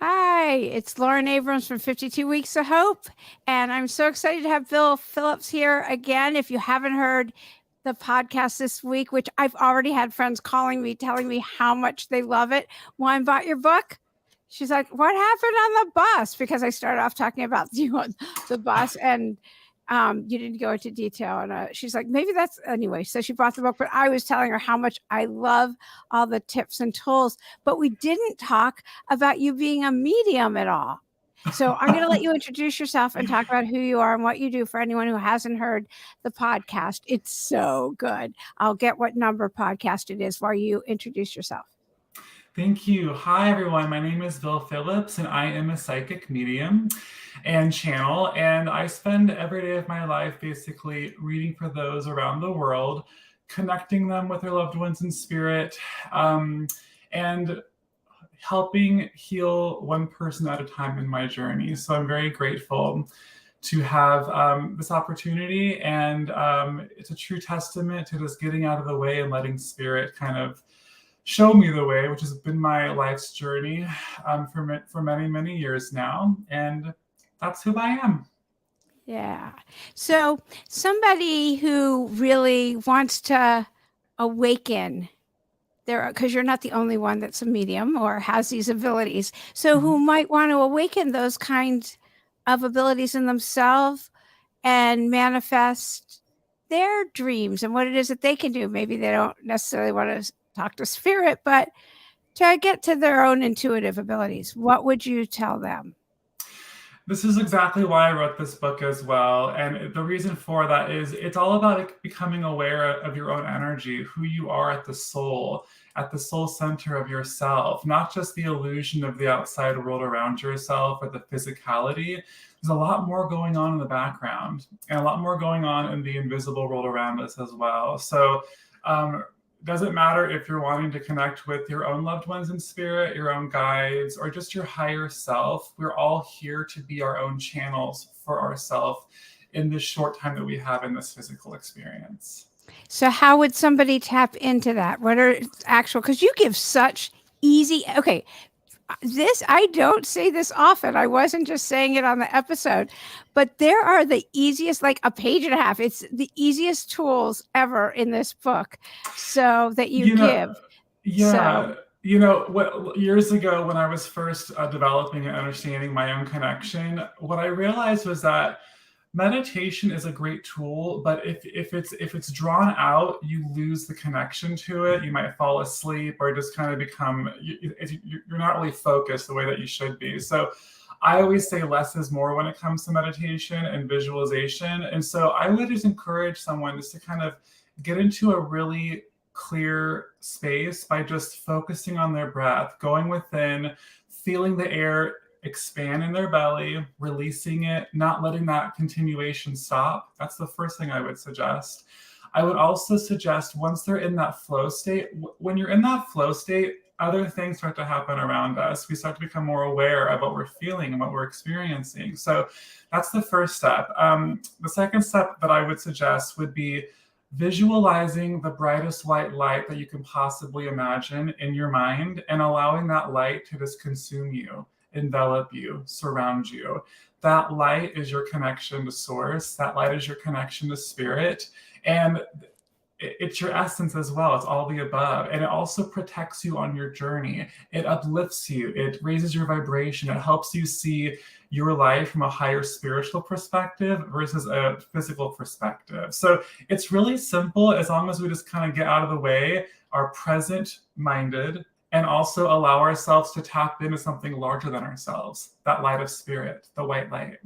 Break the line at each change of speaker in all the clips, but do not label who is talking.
Hi, it's Lauren Abrams from 52 Weeks of Hope, and I'm so excited to have Bill Phillips here again. If you haven't heard the podcast this week, which I've already had friends calling me, telling me how much they love it. Wine bought your book? She's like, what happened on the bus? Because I started off talking about you on the bus, and you didn't go into detail. And she's like, maybe that's anyway. So she bought the book, but I was telling her how much I love all the tips and tools, but we didn't talk about you being a medium at all. So I'm going to let you introduce yourself and talk about who you are and what you do for anyone who hasn't heard the podcast. It's so good. I'll get what number podcast it is while you introduce yourself.
Thank you. Hi, everyone. My name is Bill Phillips, and I am a psychic medium and channel. And I spend every day of my life basically reading for those around the world, connecting them with their loved ones in spirit, and helping heal one person at a time in my journey. So I'm very grateful to have this opportunity. And it's a true testament to just getting out of the way and letting spirit kind of show me the way, which has been my life's journey for many, many years now. And that's who I am.
Yeah. So somebody who really wants to awaken because you're not the only one that's a medium or has these abilities. So who might want to awaken those kinds of abilities in themselves and manifest their dreams and what it is that they can do. Maybe they don't necessarily want to talk to spirit, but to get to their own intuitive abilities. What would you tell them?
This is exactly why I wrote this book as well. And the reason for that is it's all about becoming aware of your own energy, who you are at the soul center of yourself, not just the illusion of the outside world around yourself or the physicality. There's a lot more going on in the background and a lot more going on in the invisible world around us as well. So, doesn't matter if you're wanting to connect with your own loved ones in spirit, your own guides, or just your higher self. We're all here to be our own channels for ourselves in this short time that we have in this physical experience.
So how would somebody tap into that? What are actual, because you give such easy, okay, I don't say this often. I wasn't just saying it on the episode, but there are the easiest, like a page and a half. It's the easiest tools ever in this book. So that you give.
Yeah. What years ago when I was first developing and understanding my own connection, what I realized was that meditation is a great tool, but if it's drawn out, you lose the connection to it. You might fall asleep or just kind of become, you're not really focused the way that you should be. So I always say less is more when it comes to meditation and visualization. And so I would just encourage someone just to kind of get into a really clear space by just focusing on their breath, going within, feeling the air expand in their belly, releasing it, not letting that continuation stop. That's the first thing I would suggest. I would also suggest once they're in that flow state, when you're in that flow state, other things start to happen around us. We start to become more aware of what we're feeling and what we're experiencing. So that's the first step. The second step that I would suggest would be visualizing the brightest white light that you can possibly imagine in your mind and allowing that light to just consume you, envelop you, surround you. That light is your connection to source. That light is your connection to spirit. And it's your essence as well. It's all the above. And it also protects you on your journey. It uplifts you. It raises your vibration. It helps you see your life from a higher spiritual perspective versus a physical perspective. So it's really simple as long as we just kind of get out of the way, are present minded, and also allow ourselves to tap into something larger than ourselves, that light of spirit, the white light.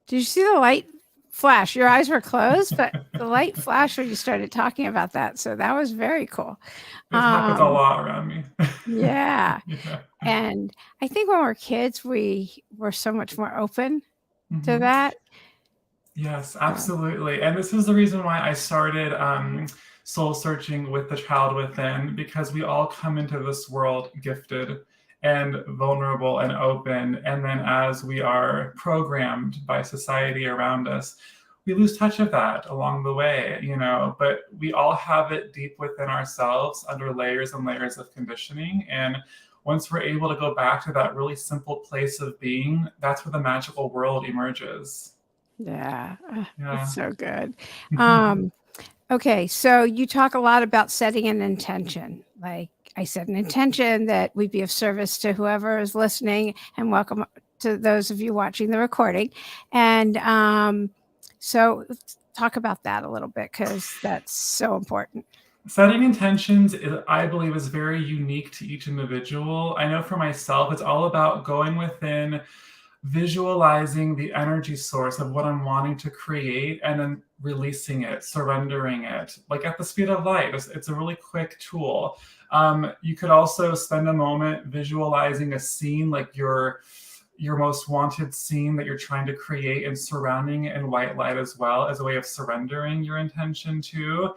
Did you see the light flash? Your eyes were closed, but the light flashed when you started talking about that. So that was very cool.
It happens a lot around me.
Yeah. And I think when we're kids, we were so much more open to that.
Yes, absolutely. And this is the reason why I started soul searching with the child within, because we all come into this world gifted and vulnerable and open. And then as we are programmed by society around us, we lose touch of that along the way, but we all have it deep within ourselves under layers and layers of conditioning. And once we're able to go back to that really simple place of being, that's where the magical world emerges.
Yeah,
Yeah.
that's so good. Okay, so you talk a lot about setting an intention. Like I set an intention that we'd be of service to whoever is listening, and welcome to those of you watching the recording. And so let's talk about that a little bit, because that's so important.
Setting intentions, I believe, is very unique to each individual. I know for myself, it's all about going within, visualizing the energy source of what I'm wanting to create, and then releasing it, surrendering it, like at the speed of light. It's a really quick tool. You could also spend a moment visualizing a scene, like your most wanted scene that you're trying to create, and surrounding it in white light as well, as a way of surrendering your intention too.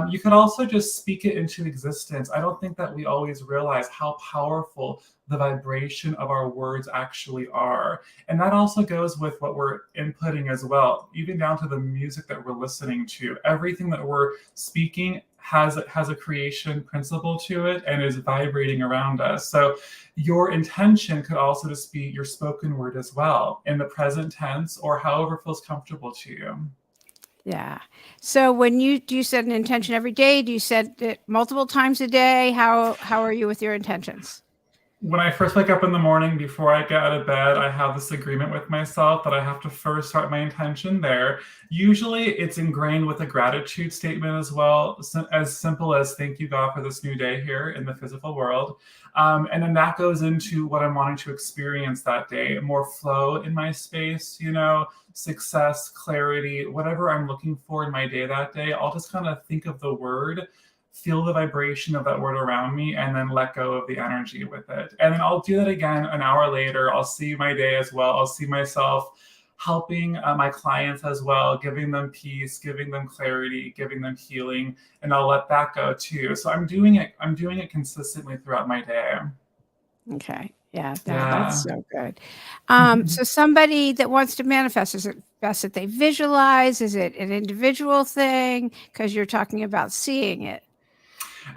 You could also just speak it into existence. I don't think that we always realize how powerful the vibration of our words actually are. And that also goes with what we're inputting as well, even down to the music that we're listening to. Everything that we're speaking has a creation principle to it and is vibrating around us. So your intention could also just be your spoken word as well, in the present tense or however feels comfortable to you.
Yeah. So when do you set an intention every day? Do you set it multiple times a day? How are you with your intentions?
When I first wake up in the morning, before I get out of bed, I have this agreement with myself that I have to first start my intention there. Usually it's ingrained with a gratitude statement as well, as simple as thank you, God, for this new day here in the physical world. And then that goes into what I'm wanting to experience that day, more flow in my space, success, clarity, whatever I'm looking for in my day that day. I'll just kind of think of the word, feel the vibration of that word around me, and then let go of the energy with it. And then I'll do that again an hour later. I'll see my day as well. I'll see myself helping my clients as well, giving them peace, giving them clarity, giving them healing, and I'll let that go too. So I'm doing it consistently throughout my day.
Okay. Yeah, that's so good.
Mhm.
So somebody that wants to manifest, is it best that they visualize? Is it an individual thing? Because you're talking about seeing it.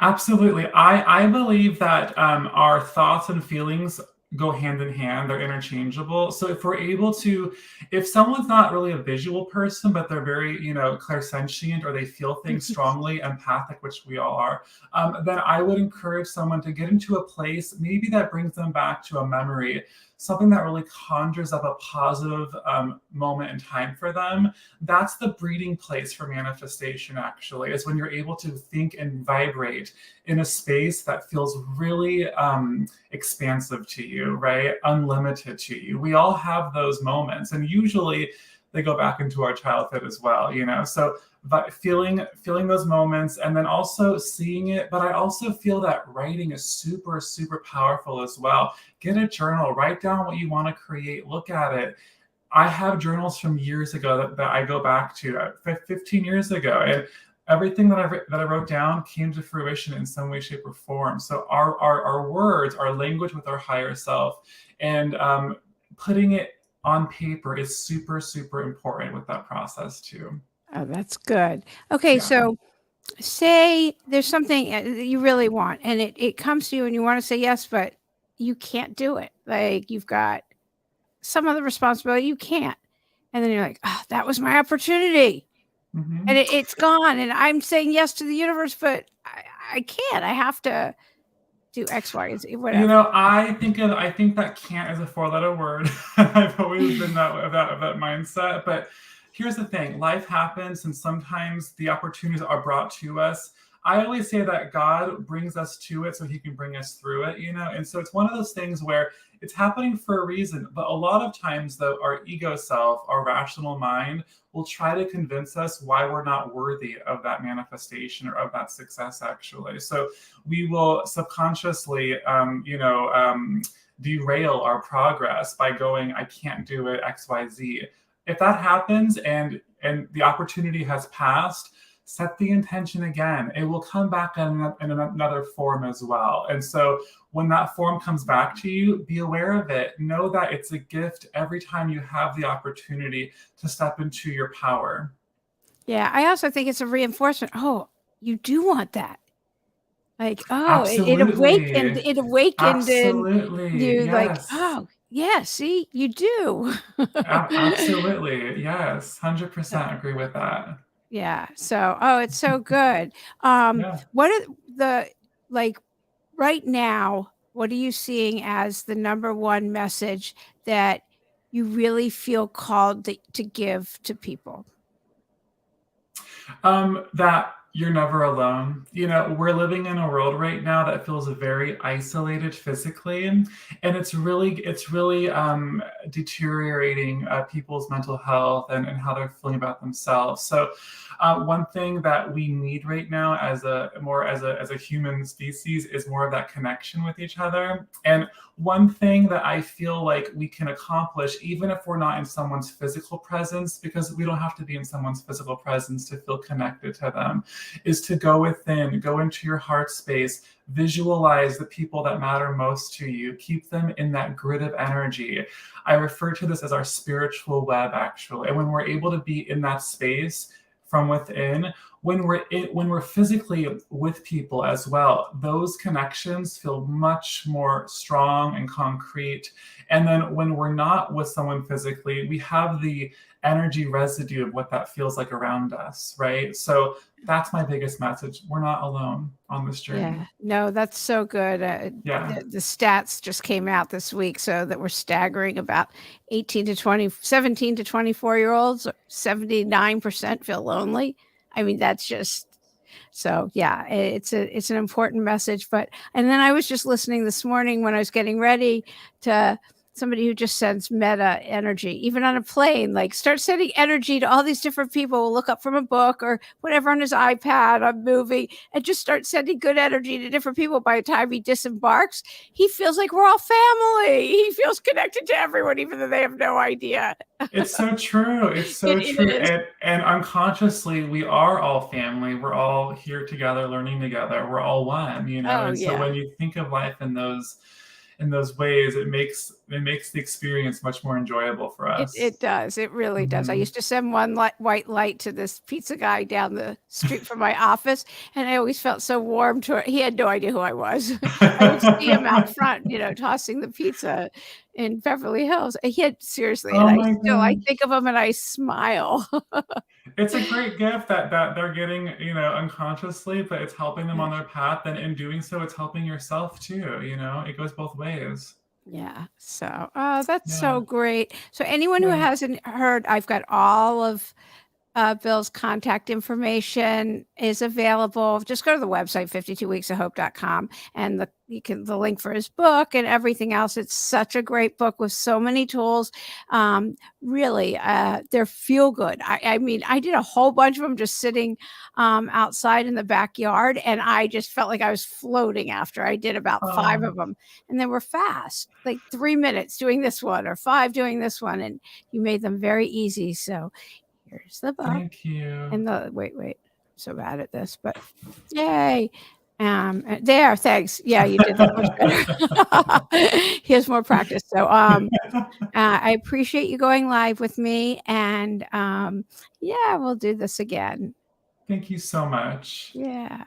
Absolutely. I believe that our thoughts and feelings go hand in hand. They're interchangeable. So if someone's not really a visual person, but they're very, clairsentient, or they feel things strongly, empathic, which we all are, then I would encourage someone to get into a place maybe that brings them back to a memory, something that really conjures up a positive moment in time for them. That's the breeding place for manifestation, actually, is when you're able to think and vibrate in a space that feels really expansive to you, right? Unlimited to you. We all have those moments, and usually they go back into our childhood as well, So but feeling those moments, and then also seeing it. But I also feel that writing is super, super powerful as well. Get a journal, write down what you want to create, look at it. I have journals from years ago that I go back to 15 years ago, and everything that I wrote down came to fruition in some way, shape, or form. So our words, our language with our higher self, and putting it on paper is super, super important with that process too.
Oh, that's good. Okay,
Yeah.
so say there's something that you really want, and it comes to you, and you want to say yes, but you can't do it. Like you've got some other responsibility, you can't. And then you're like, oh, that was my opportunity.
Mm-hmm.
And it's gone. And I'm saying yes to the universe, but I can't. I have to do X, Y, and Z, whatever.
I think that can't is a 4-letter word. I've always been that mindset. But here's the thing: life happens, and sometimes the opportunities are brought to us. I always say that God brings us to it so He can bring us through it, And so it's one of those things where it's happening for a reason. But a lot of times, though, our ego self, our rational mind, will try to convince us why we're not worthy of that manifestation or of that success, actually. So we will subconsciously, derail our progress by going, I can't do it, X, Y, Z. If that happens and the opportunity has passed, set the intention again. It will come back in another form as well. And so when that form comes back to you, be aware of it. Know that it's a gift every time you have the opportunity to step into your power.
Yeah. I also think it's a reinforcement. Oh, you do want that. Like, oh,
Absolutely.
it awakened in
Absolutely.
you like,
Yes.
oh, yeah, see, you do.
Absolutely. Yes.
So,
100% agree with that.
yeah. So, oh, it's so good.
Yeah.
What are the like right now, what are you seeing as the number one message that you really feel called to give to people?
That you're never alone. We're living in a world right now that feels very isolated physically, and it's really deteriorating people's mental health and how they're feeling about themselves. So, one thing that we need right now as a human species is more of that connection with each other. And one thing that I feel like we can accomplish, even if we're not in someone's physical presence, because we don't have to be in someone's physical presence to feel connected to them, is to go within, go into your heart space, visualize the people that matter most to you, keep them in that grid of energy. I refer to this as our spiritual web, actually. And when we're able to be in that space from within, when we're physically with people as well, those connections feel much more strong and concrete. And then when we're not with someone physically, we have the energy residue of what that feels like around us, right? So that's my biggest message. We're not alone on this journey.
Yeah, no, that's so good.
Yeah.
The stats just came out this week, so that we're staggering about 18 to 20, 17 to 24-year-olds, 79% feel lonely. I mean, that's just so yeah, it's an important message. And then I was just listening this morning when I was getting ready to somebody who just sends meta energy, even on a plane, like start sending energy to all these different people. Will look up from a book or whatever on his iPad, a movie, and just start sending good energy to different people. By the time he disembarks, he feels like we're all family. He feels connected to everyone, even though they have no idea.
It's so true. It's so
It
true.
is.
And unconsciously, we are all family. We're all here together, learning together. We're all one.
Oh
And so
yeah.
when you think of life in those ways, it makes the experience much more enjoyable for
It
us.
does. It really does. I
Hmm.
used to send one white light to this pizza guy down the street from my office, and I always felt so warm to it. He had no idea who I was. I would see him out front, tossing the pizza in Beverly Hills. He had seriously, and
Oh my
I
gosh.
think of him and I smile.
It's a great gift that they're getting, unconsciously, but it's helping them
Yeah.
on their path. And in doing so, it's helping yourself too. It goes both ways.
Yeah. So, oh, that's so
Yeah.
great. So, anyone who
Yeah.
hasn't heard, I've got all of Bill's contact information is available. Just go to the website 52weeksofhope.com, and the link for his book and everything else. It's such a great book with so many tools. Really, they're feel good. I mean, I did a whole bunch of them just sitting outside in the backyard, and I just felt like I was floating after I did about five
Oh,
of them, and they were fast, like 3 minutes doing this one or five doing this one, and you made them very easy. So here's the book
thank you.
and wait. I'm so bad at this, but yay. There, thanks. Yeah, you did that much better. Here's more practice. So I appreciate you going live with me, and yeah, we'll do this again.
Thank you so much.
Yeah.